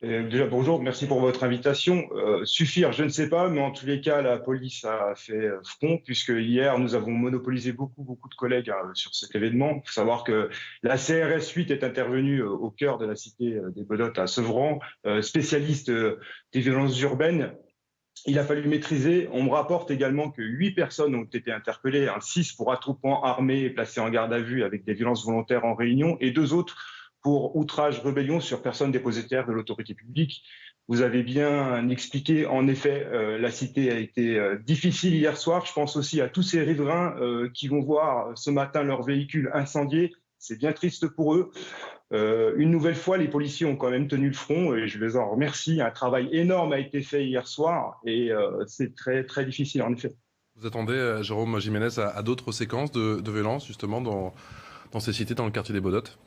Déjà, bonjour, merci pour votre invitation. Suffire, je ne sais pas, mais en tous les cas, la police a fait front, puisque hier, nous avons monopolisé beaucoup de collègues sur cet événement. Il faut savoir que la CRS 8 est intervenue au cœur de la cité des Bedottes à Sevran, spécialiste des violences urbaines. Il a fallu maîtriser. On me rapporte également que 8 personnes ont été interpellées, 6 pour attroupement armé et placé en garde à vue avec des violences volontaires en réunion, et 2 autres pour outrage rébellion sur personne dépositaire de l'autorité publique. Vous avez bien expliqué, en effet, la cité a été difficile hier soir. Je pense aussi à tous ces riverains qui vont voir ce matin leur véhicule incendié. C'est bien triste pour eux. Une nouvelle fois, les policiers ont quand même tenu le front et je les en remercie. Un travail énorme a été fait hier soir et c'est très difficile en effet. Vous attendez, Jérôme Jiménez, à d'autres séquences de violence, justement, dans ces cités, dans le quartier des Baudottes?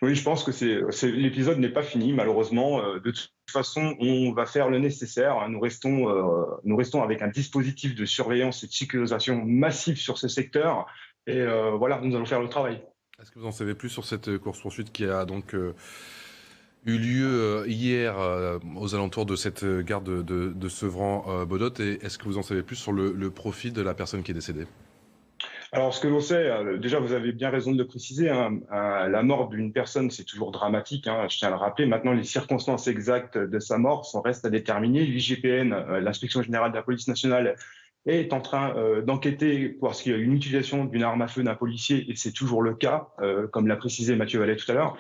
Oui, je pense que l'épisode n'est pas fini, malheureusement. De toute façon, on va faire le nécessaire. Nous restons avec un dispositif de surveillance et de sécurisation massif sur ce secteur. Et voilà, nous allons faire le travail. Est-ce que vous en savez plus sur cette course-poursuite qui a donc eu lieu hier aux alentours de cette gare de Sevran-Beaudotte, et est-ce que vous en savez plus sur le profil de la personne qui est décédée? Alors, ce que l'on sait, déjà, vous avez bien raison de le préciser, la mort d'une personne, c'est toujours dramatique, je tiens à le rappeler. Maintenant, les circonstances exactes de sa mort restent à déterminer. L'IGPN, l'Inspection générale de la police nationale, est en train d'enquêter parce qu'il y a une utilisation d'une arme à feu d'un policier, et c'est toujours le cas, comme l'a précisé Mathieu Vallet tout à l'heure.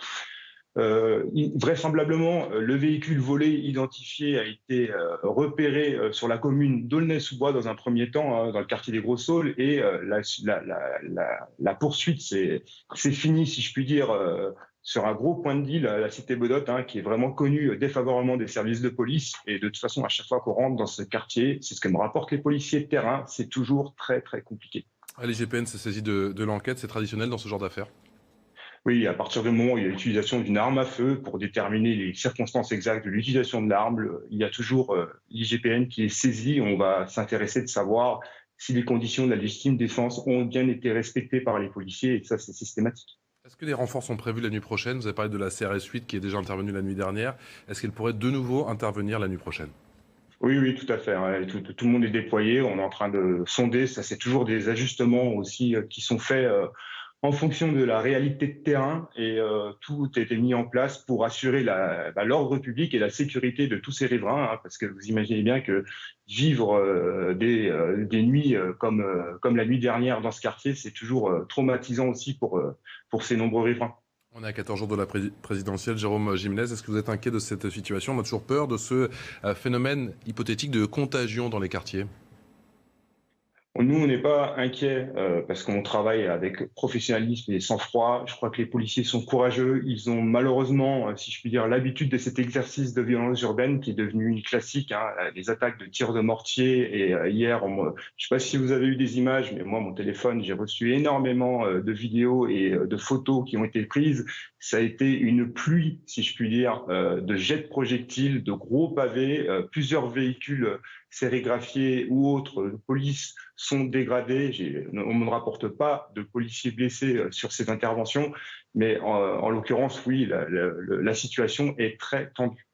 Vraisemblablement, le véhicule volé identifié a été repéré sur la commune d'Aulnay-sous-Bois dans un premier temps, dans le quartier des Gros-Saules, et la poursuite, c'est fini, si je puis dire, sur un gros point de deal, la cité Bedotte, qui est vraiment connue défavorablement des services de police. Et de toute façon, à chaque fois qu'on rentre dans ce quartier, c'est ce que me rapportent les policiers de terrain, c'est toujours très compliqué. L'IGPN s'est saisi de l'enquête, c'est traditionnel dans ce genre d'affaires? Oui, à partir du moment où il y a l'utilisation d'une arme à feu pour déterminer les circonstances exactes de l'utilisation de l'arme, il y a toujours l'IGPN qui est saisi. On va s'intéresser de savoir si les conditions de la légitime défense ont bien été respectées par les policiers, et ça, c'est systématique. Est-ce que des renforts sont prévus la nuit prochaine? Vous avez parlé de la CRS 8 qui est déjà intervenue la nuit dernière. Est-ce qu'elle pourrait de nouveau intervenir la nuit prochaine? Oui, tout à fait. Tout le monde est déployé. On est en train de sonder. Ça, c'est toujours des ajustements aussi qui sont faits en fonction de la réalité de terrain, et tout a été mis en place pour assurer l'ordre public et la sécurité de tous ces riverains, parce que vous imaginez bien que vivre des nuits comme la nuit dernière dans ce quartier, c'est toujours traumatisant aussi pour ces nombreux riverains. On est à 14 jours de la présidentielle. Jérôme Jiménez, est-ce que vous êtes inquiet de cette situation? On a toujours peur de ce phénomène hypothétique de contagion dans les quartiers. Nous, on n'est pas inquiets parce qu'on travaille avec professionnalisme et sang-froid. Je crois que les policiers sont courageux. Ils ont malheureusement, si je puis dire, l'habitude de cet exercice de violence urbaine qui est devenu une classique, les attaques de tirs de mortier. Et hier, je ne sais pas si vous avez eu des images, mais moi, mon téléphone, j'ai reçu énormément de vidéos et de photos qui ont été prises. Ça a été une pluie, si je puis dire, de jets de projectiles, de gros pavés, plusieurs véhicules sérigraphiés ou autres de police sont dégradés. On ne me rapporte pas de policiers blessés sur ces interventions, mais en l'occurrence, oui, la situation est très tendue.